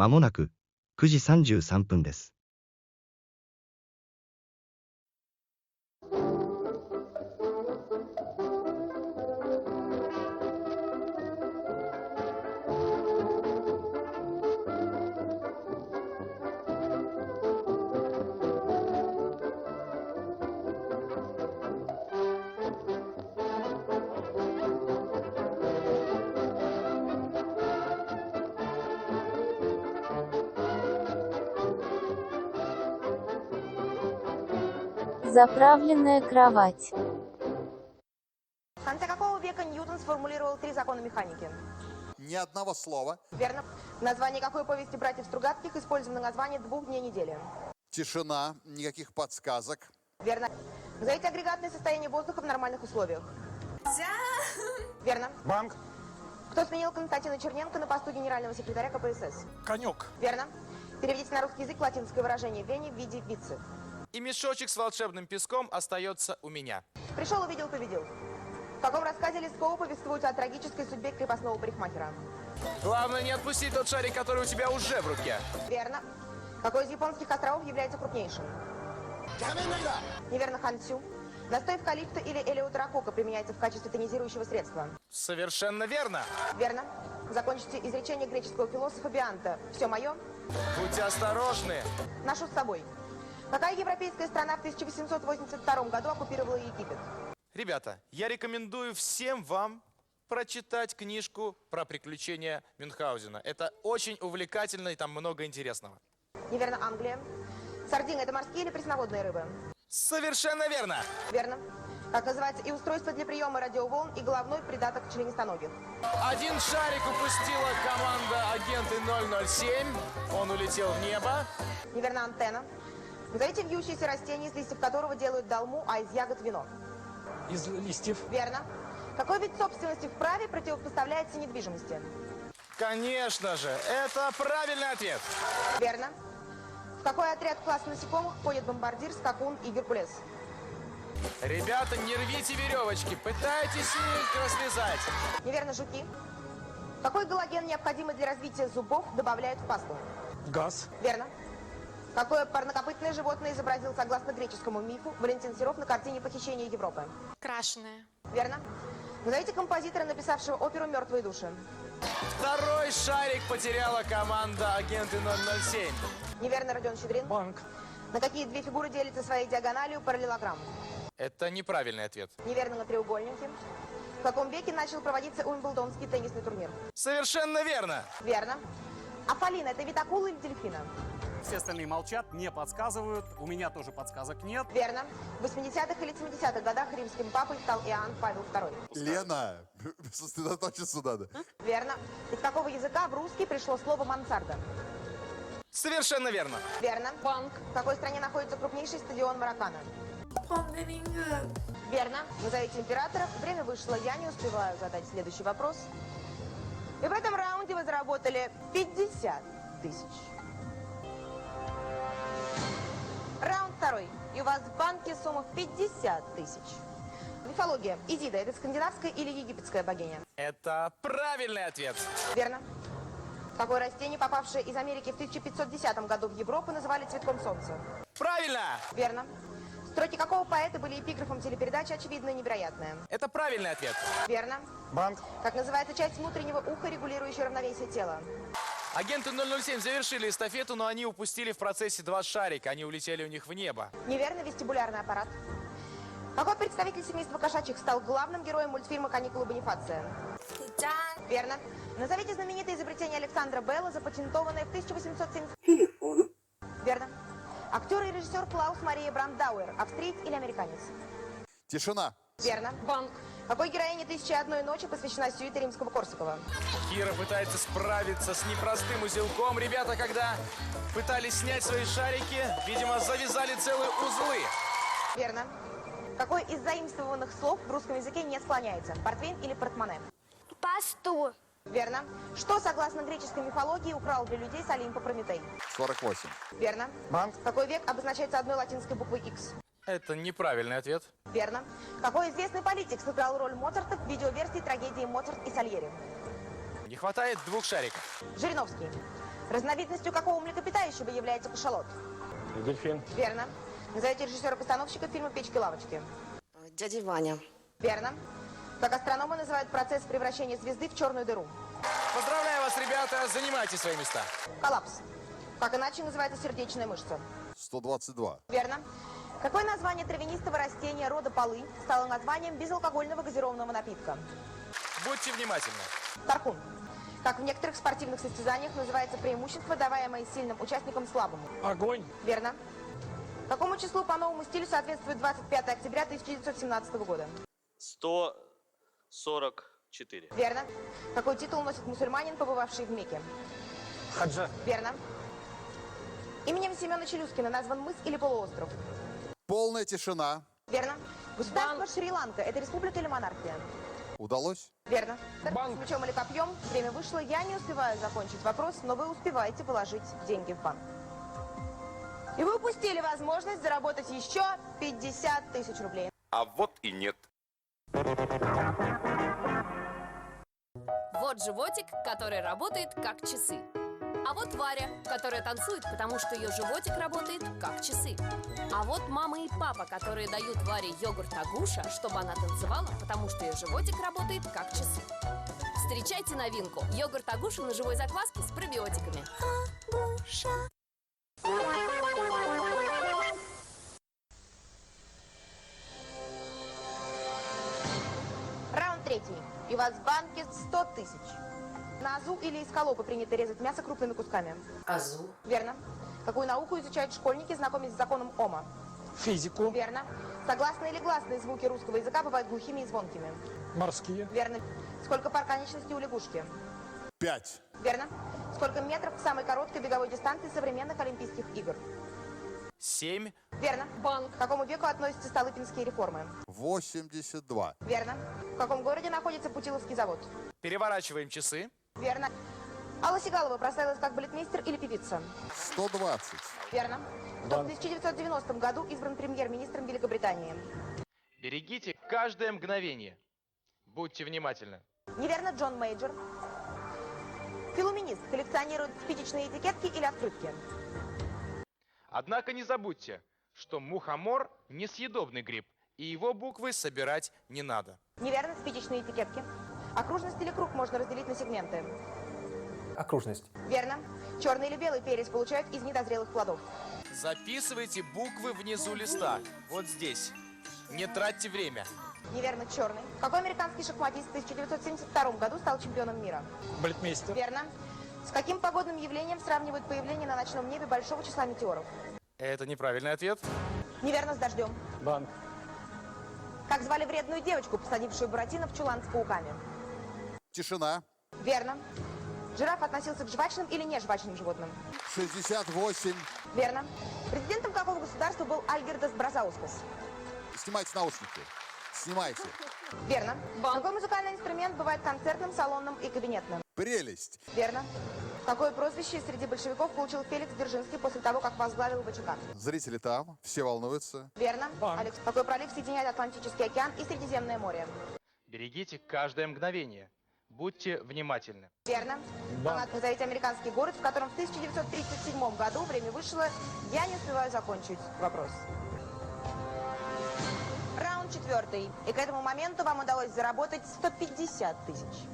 まもなく9時33分です。Заправленная кровать. В конце какого века Ньютон сформулировал 3 закона механики? Ни одного слова. Верно. В названии какой повести братьев Стругацких использовано название 2 дней недели? Тишина, никаких подсказок. Верно. Назовите агрегатное состояние воздуха в нормальных условиях. Верно. Банк. Кто сменил Константина Черненко на посту генерального секретаря КПСС? Конек. Верно. Переведите на русский язык латинское выражение «вене» в виде вицы. И мешочек с волшебным песком остается у меня. Пришел, увидел, победил. В каком рассказе Лескова повествуется о трагической судьбе крепостного парикмахера? Главное не отпустить тот шарик, который у тебя уже в руке. Верно. Какой из японских островов является крупнейшим? Неверно, Хансю. Настой эвкалипта или элеутерокока применяется в качестве тонизирующего средства. Совершенно верно. Верно. Закончите изречение греческого философа Бианта. Все мое? Будьте осторожны. Ношу с собой. Какая европейская страна в 1882 году оккупировала Египет? Ребята, я рекомендую всем вам прочитать книжку про приключения Мюнхгаузена. Это очень увлекательно и там много интересного. Неверно, Англия. Сардины – это морские или пресноводные рыбы? Совершенно верно. Верно. Как называется и устройство для приема радиоволн, и головной придаток членистоногих? Один шарик упустила команда агенты 007. Он улетел в небо. Неверно, антенна. Назовите вьющееся растение, из листьев которого делают долму, а из ягод вино. Из листьев. Верно. Какой вид собственности в праве противопоставляется недвижимости? Конечно же, это правильный ответ. Верно. В какой отряд класса насекомых входят бомбардир, скакун и геркулес? Ребята, не рвите веревочки, пытайтесь их развязать. Неверно, жуки. Какой галоген, необходимый для развития зубов, добавляют в пасту? Газ. Верно. Какое парнокопытное животное изобразил, согласно греческому мифу, Валентин Серов на картине «Похищение Европы»? Крашеная. Верно. Назовите композитора, написавшего оперу «Мертвые души». Второй шарик потеряла команда агенты 007. Неверно, Родион Щедрин. Банк. На какие 2 фигуры делится своей диагональю параллелограмм? Это неправильный ответ. Неверно, на треугольники. В каком веке начал проводиться Уимблдонский теннисный турнир? Совершенно верно. Верно. Афалина – это вид акулы или дельфина? Все остальные молчат, не подсказывают. У меня тоже подсказок нет. Верно. В 80-х или 70-х годах римским папой стал Иоанн Павел II. Лена, сосредоточиться надо. Верно. Из какого языка в русский пришло слово «мансарда»? Совершенно верно. Верно. Банк. В какой стране находится крупнейший стадион Маракана? Верно. Назовите императора. Время вышло. Я не успеваю задать следующий вопрос. И в этом раунде вы заработали 50 тысяч. Раунд второй. И у вас в банке сумма в 50 тысяч. Мифология. Изида – это скандинавская или египетская богиня? Это правильный ответ. Верно. Какое растение, попавшее из Америки в 1510 году в Европу, называли цветком солнца? Правильно. Верно. Строки какого поэта были эпиграфом телепередачи «Очевидное и невероятное»? Это правильный ответ. Верно. Банк. Как называется часть внутреннего уха, регулирующая равновесие тела? Агенты 007 завершили эстафету, но они упустили в процессе 2 шарика. Они улетели у них в небо. Неверно, вестибулярный аппарат. Какой представитель семейства кошачьих стал главным героем мультфильма «Каникулы Бонифация»? Верно. Назовите знаменитое изобретение Александра Белла, запатентованное в 1870... Телефон. Верно. Актер и режиссер Клаус Мария Брандауэр, австриец или американец? Тишина. Верно. Банк. Какой героине «Тысячи и одной ночи» посвящена сюита Римского-Корсакова? Кира пытается справиться с непростым узелком. Ребята, когда пытались снять свои шарики, видимо, завязали целые узлы. Верно. Какой из заимствованных слов в русском языке не склоняется? Портвейн или портмоне? Пасту. Верно. Что, согласно греческой мифологии, украл для людей с Олимпа Прометей? 48. Верно. Банк. Какой век обозначается одной латинской буквой X? Это неправильный ответ. Верно. Какой известный политик сыграл роль Моцарта в видеоверсии трагедии «Моцарт и Сальери»? Не хватает 2 шариков. Жириновский. Разновидностью какого млекопитающего является кашалот? Дельфин. Верно. Назовите режиссера-постановщика фильма «Печки-лавочки». Дядя Ваня. Верно. Как астрономы называют процесс превращения звезды в черную дыру? Поздравляю вас, ребята, занимайте свои места. Коллапс. Как иначе называется сердечная мышца? 122. Верно. Какое название травянистого растения рода полынь стало названием безалкогольного газированного напитка? Будьте внимательны. Тархун. Как в некоторых спортивных состязаниях называется преимущество, даваемое сильным участникам слабому? Огонь. Верно. Какому числу по новому стилю соответствует 25 октября 1917 года? 144. Верно. Какой титул носит мусульманин, побывавший в Мекке? Хаджа. Верно. Именем Семена Челюскина назван мыс или полуостров? Полная тишина. Верно. Государство Шри-Ланка – это республика или монархия? Удалось? Верно. Банк. С мячом или копьем? Время вышло. Я не успеваю закончить вопрос, но вы успеваете положить деньги в банк. И вы упустили возможность заработать еще 50 тысяч рублей. А вот и нет. Вот животик, который работает как часы. А вот Варя, которая танцует, потому что ее животик работает как часы. А вот мама и папа, которые дают Варе йогурт Агуша, чтобы она танцевала, потому что ее животик работает как часы. Встречайте новинку. Йогурт Агуша на живой закваске с пробиотиками. Агуша. Раунд третий. И у вас в банке 100 тысяч. На азу или эскалопы принято резать мясо крупными кусками? Азу. Верно. Какую науку изучают школьники, знакомясь с законом Ома? Физику. Верно. Согласные или гласные звуки русского языка бывают глухими и звонкими? Морские. Верно. Сколько пар конечностей у лягушки? 5. Верно. Сколько метров к самой короткой беговой дистанции современных Олимпийских игр? 7. Верно. Банк. К какому веку относятся Столыпинские реформы? 82. Верно. В каком городе находится Путиловский завод? Переворачиваем часы. Верно. Алла Сигалова прославилась как балетмейстер или певица? 120. Верно. Кто в 1990 году избран премьер-министром Великобритании? Берегите каждое мгновение. Будьте внимательны. Неверно, Джон Мейджор. Филуминист коллекционирует спичечные этикетки или открытки? Однако не забудьте, что мухомор – несъедобный гриб, и его буквы собирать не надо. Неверно, спичечные этикетки. Окружность или круг можно разделить на сегменты? Окружность. Верно. Черный или белый перец получают из недозрелых плодов? Записывайте буквы внизу листа, вот здесь. Не тратьте время. Неверно, черный. Какой американский шахматист в 1972 году стал чемпионом мира? Балетмейстер. Верно. С каким погодным явлением сравнивают появление на ночном небе большого числа метеоров? Это неправильный ответ. Неверно, с дождем. Банк. Как звали вредную девочку, посадившую Буратино в чулан с пауками? Тишина. Верно. Жираф относился к жвачным или нежвачным животным? 68. Верно. Президентом какого государства был Альгердас Бразаускас? Снимайте наушники. Снимайте. Верно. Какой музыкальный инструмент бывает концертным, салонным и кабинетным? Прелесть. Верно. Какое прозвище среди большевиков получил Феликс Дзержинский после того, как возглавил ВЧК? Зрители там, все волнуются. Верно. Алекс, какой пролив соединяет Атлантический океан и Средиземное море? Берегите каждое мгновение. Будьте внимательны. Верно. Назовите американский город, в котором в 1937 году время вышло. Я не успеваю закончить вопрос. Раунд четвертый. И к этому моменту вам удалось заработать 150 тысяч.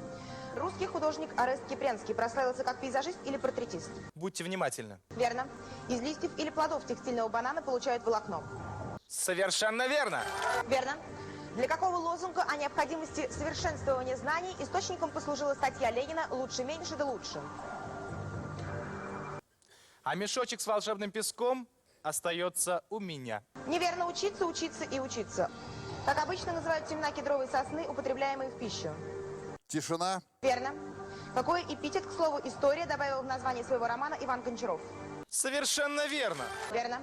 Русский художник Орест Кипренский прославился как пейзажист или портретист? Будьте внимательны. Верно. Из листьев или плодов текстильного банана получают волокно? Совершенно верно. Верно. Для какого лозунга о необходимости совершенствования знаний источником послужила статья Ленина «Лучше меньше да лучше»? А мешочек с волшебным песком остается у меня. Неверно, учиться, учиться и учиться. Как обычно называют семена кедровой сосны, употребляемые в пищу? Тишина. Верно. Какой эпитет, к слову, история добавил в название своего романа Иван Гончаров? Совершенно верно. Верно.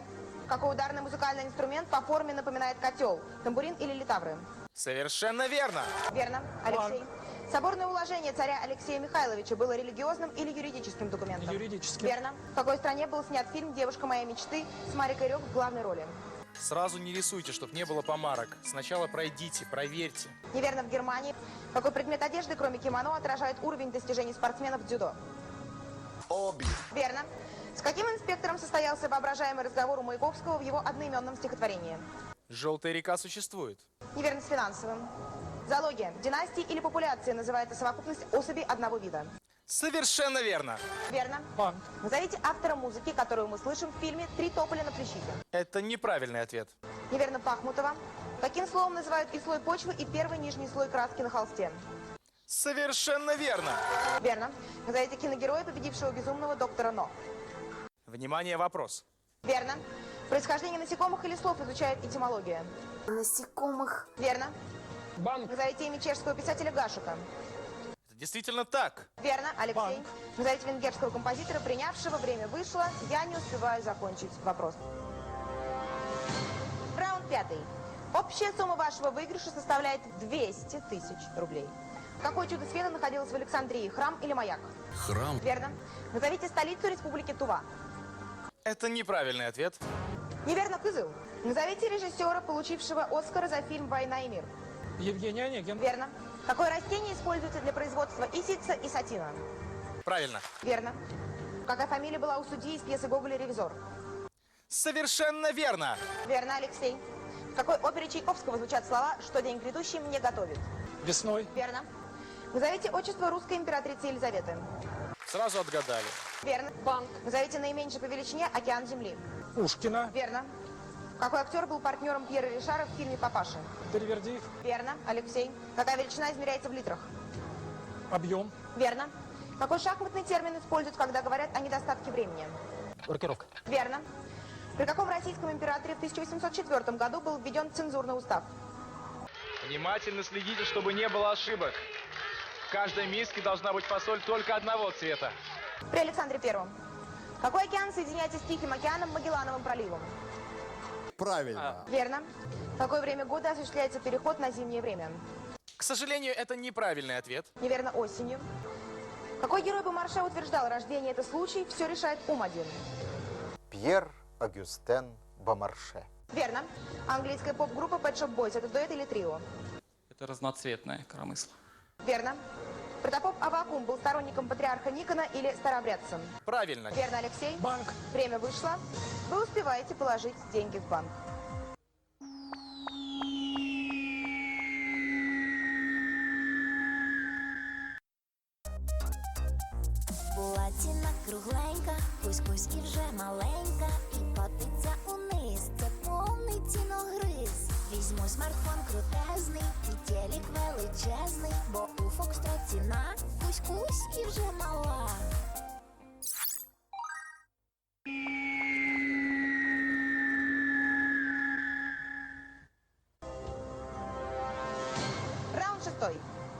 Какой ударный музыкальный инструмент по форме напоминает котел? Тамбурин или литавры? Совершенно верно. Верно. Алексей. Соборное уложение царя Алексея Михайловича было религиозным или юридическим документом? Юридическим. Верно. В какой стране был снят фильм «Девушка моей мечты» с Марикой Рёк в главной роли? Сразу не рисуйте, чтобы не было помарок. Сначала пройдите, проверьте. Неверно, в Германии. Какой предмет одежды, кроме кимоно, отражает уровень достижений спортсменов в дзюдо? Обе. Верно. С каким инспектором состоялся воображаемый разговор у Маяковского в его одноименном стихотворении? Желтая река существует. Неверно, с финансовым. Зоология. Династией или популяцией называется совокупность особей одного вида. Совершенно верно. Верно. Банк. Назовите автора музыки, которую мы слышим в фильме «Три тополя на плющихе». Это неправильный ответ. Неверно, Пахмутова. Каким словом называют и слой почвы, и первый нижний слой краски на холсте? Совершенно верно. Верно. Назовите киногероя, победившего безумного доктора Но. Внимание, вопрос. Верно. Происхождение насекомых или слов изучает этимология. Насекомых. Верно. Банк. Назовите имя чешского писателя Гашука. Это действительно так. Верно, Алексей. Банк. Назовите венгерского композитора, принявшего «Время вышло». Я не успеваю закончить вопрос. Раунд 5. Общая сумма вашего выигрыша составляет 200 тысяч рублей. Какое чудо света находилось в Александрии? Храм или маяк? Храм. Верно. Назовите столицу Республики Тува. Это неправильный ответ. Неверно, Кызыл. Назовите режиссера, получившего Оскара за фильм «Война и мир». Евгений Онегин. Верно. Какое растение используется для производства и ситца, и сатина? Правильно. Верно. Какая фамилия была у судьи из пьесы Гоголя «Ревизор»? Совершенно верно. Верно, Алексей. В какой опере Чайковского звучат слова «Что день грядущий мне готовит»? Весной. Верно. Назовите отчество русской императрицы Елизаветы. Сразу отгадали. Верно. Банк. Назовите наименьший по величине океан Земли. Пушкина. Верно. Какой актер был партнером Пьера Ришара в фильме «Папаша»? Дервердиев. Верно, Алексей. Какая величина измеряется в литрах? Объем. Верно. Какой шахматный термин используют, когда говорят о недостатке времени? Рокировка. Верно. При каком российском императоре в 1804 году был введен цензурный устав? Внимательно следите, чтобы не было ошибок. В каждой миске должна быть фасоль только одного цвета. При Александре Первом. Какой океан соединяется с Тихим океаном Магеллановым проливом? Правильно. Верно. В какое время года осуществляется переход на зимнее время? К сожалению, это неправильный ответ. Неверно, осенью. Какой герой Бомарше утверждал, рождение это случай, все решает ум один? Пьер Огюстен Бомарше. Верно. Английская поп-группа Pet Shop Boys это дуэт или трио? Это разноцветное коромысло. Верно. Протопоп Аввакум был сторонником патриарха Никона или старообрядцем? Правильно. Верно, Алексей. Банк. Время вышло. Вы успеваете положить деньги в банк. Булатіна кругленька, кусь-кусь і вже маленька, і котиться униз, це повний ціногриз. Візьму смартфон крутезний, і телек величезний, бо у Фокстрот ціна кусь-кусь і вже мала. Раунд 6.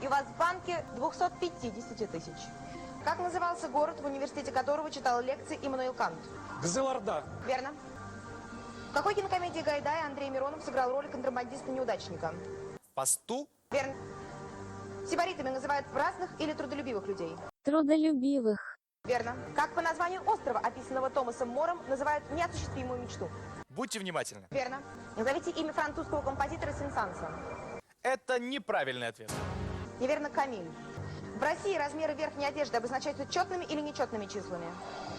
И у вас в банке 250 тысяч. Как назывался город, в университете которого читал лекции Иммануил Кант? Гзеларда. Верно. В какой кинокомедии Гайдая Андрей Миронов сыграл роль контрабандиста-неудачника? Посту? Верно. Сибаритами называют праздных или трудолюбивых людей? Трудолюбивых. Верно. Как по названию острова, описанного Томасом Мором, называют неосуществимую мечту? Будьте внимательны. Верно. Назовите имя французского композитора Сен-Санса. Это неправильный ответ. Неверно, Камиль. В России размеры верхней одежды обозначаются четными или нечетными числами?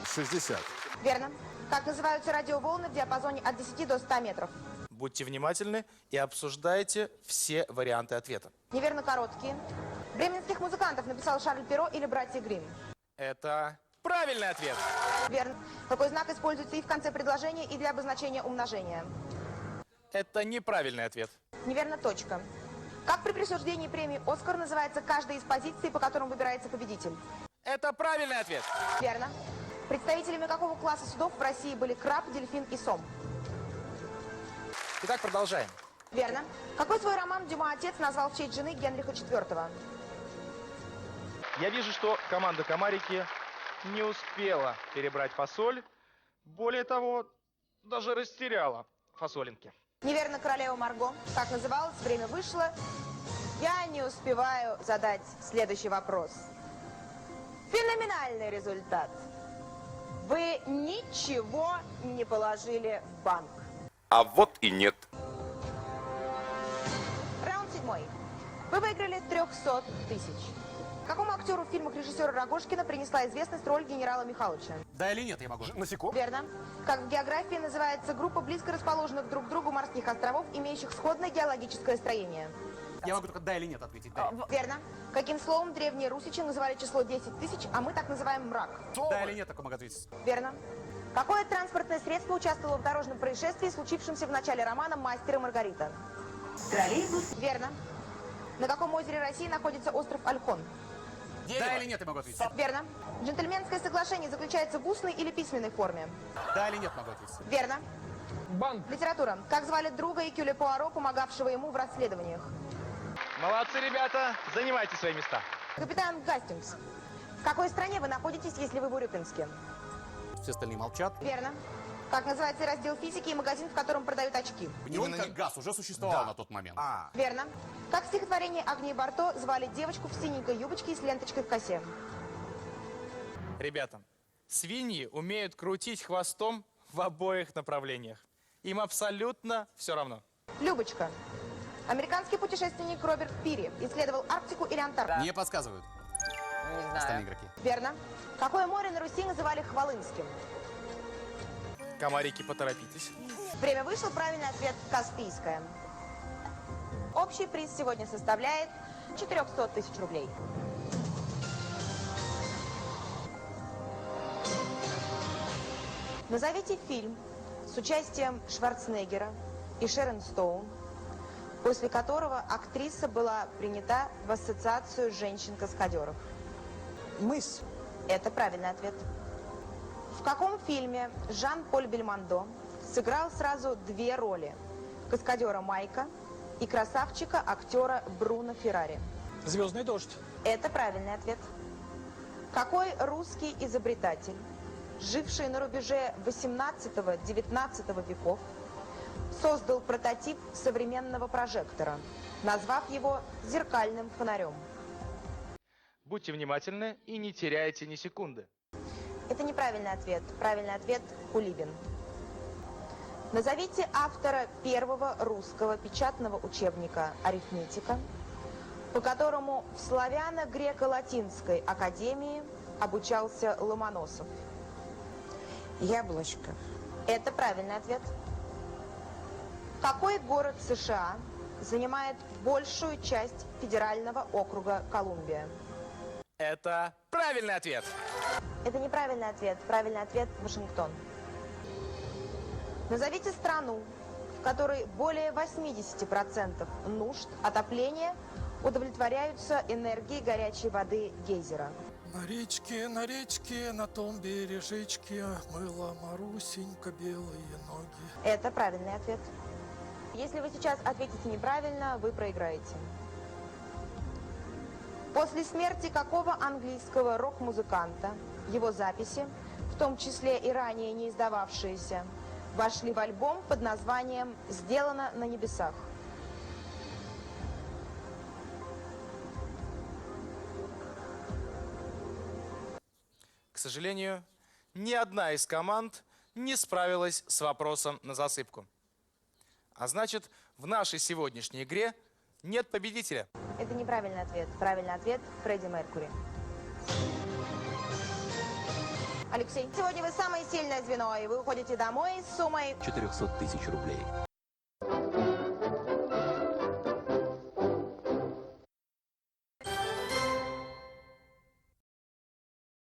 60. Верно. Как называются радиоволны в диапазоне от 10 до 100 метров? Будьте внимательны и обсуждайте все варианты ответа. Неверно, короткие. Бременских музыкантов написал Шарль Перро или братья Гримм? Это правильный ответ. Верно. Какой знак используется и в конце предложения, и для обозначения умножения? Это неправильный ответ. Неверно, точка. Как при присуждении премии «Оскар» называется каждая из позиций, по которым выбирается победитель? Это правильный ответ. Верно. Представителями какого класса судов в России были краб, дельфин и сом? Итак, продолжаем. Верно. Какой свой роман Дюма отец назвал в честь жены Генриха IV? Я вижу, что команда Комарики не успела перебрать фасоль. Более того, даже растеряла фасолинки. Неверно, королева Марго. Как называлось, время вышло. Я не успеваю задать следующий вопрос. Феноменальный результат. Вы ничего не положили в банк. А вот и нет. Раунд 7. Вы выиграли 300 тысяч. Какому актеру в фильмах режиссера Рогожкина принесла известность роль генерала Михайловича? Да или нет, я могу. Верно. Как в географии называется группа близко расположенных друг к другу морских островов, имеющих сходное геологическое строение? Я могу только да или нет ответить. Да. Верно. Каким словом древние русичи называли число 10 тысяч, а мы так называем мрак? Да или нет, только могу ответить. Верно. Какое транспортное средство участвовало в дорожном происшествии, случившемся в начале романа «Мастер и Маргарита»? Троллейбус. Верно. На каком озере России находится остров Ольхон? Да или нет, я могу ответить. Верно. Джентльменское соглашение заключается в устной или письменной форме? Да или нет, могу ответить. Верно. Банк. Литература. Как звали друга Экюля Пуаро, помогавшего ему в расследованиях? Молодцы, ребята. Занимайте свои места. Капитан Гастингс. В какой стране вы находитесь, если вы в Урюпинске? Все остальные молчат. Верно. Как называется раздел физики и магазин, в котором продают очки? Неон как газ уже существовал на тот момент. Верно. Как в стихотворении Агнии Барто звали девочку в синенькой юбочке и с ленточкой в косе? Ребята, свиньи умеют крутить хвостом в обоих направлениях. Им абсолютно все равно. Любочка. Американский путешественник Роберт Пири исследовал Арктику или Антарктику? Не подсказывают. Остальные игроки. Верно. Какое море на Руси называли Хвалынским? Комарики, поторопитесь. Время вышло, правильный ответ – Каспийское. Общий приз сегодня составляет 400 тысяч рублей. Назовите фильм с участием Шварценеггера и Шерон Стоун, после которого актриса была принята в ассоциацию женщин-каскадеров. Мыс. Это правильный ответ. В каком фильме Жан-Поль Бельмондо сыграл сразу две роли – каскадера Майка и красавчика актера Бруно Феррари? Звездный дождь. Это правильный ответ. Какой русский изобретатель, живший на рубеже 18-19 веков, создал прототип современного прожектора, назвав его зеркальным фонарем? Будьте внимательны и не теряйте ни секунды. Это неправильный ответ. Правильный ответ – Кулибин. Назовите автора первого русского печатного учебника «Арифметика», по которому в славяно-греко-латинской академии обучался Ломоносов. Яблочко. Это правильный ответ. Какой город США занимает большую часть федерального округа Колумбия? Это правильный ответ. Это неправильный ответ. Правильный ответ – Вашингтон. Назовите страну, в которой более 80% нужд отопления удовлетворяются энергией горячей воды гейзера. На речке, на том бережечке мыла Марусенька белые ноги. Это правильный ответ. Если вы сейчас ответите неправильно, вы проиграете. После смерти какого английского рок-музыканта его записи, в том числе и ранее не издававшиеся, вошли в альбом под названием «Сделано на небесах»? К сожалению, ни одна из команд не справилась с вопросом на засыпку. А значит, в нашей сегодняшней игре нет победителя. Это неправильный ответ. Правильный ответ – Фредди Меркьюри. Алексей, сегодня вы самое сильное звено, и вы уходите домой с суммой 400 тысяч рублей.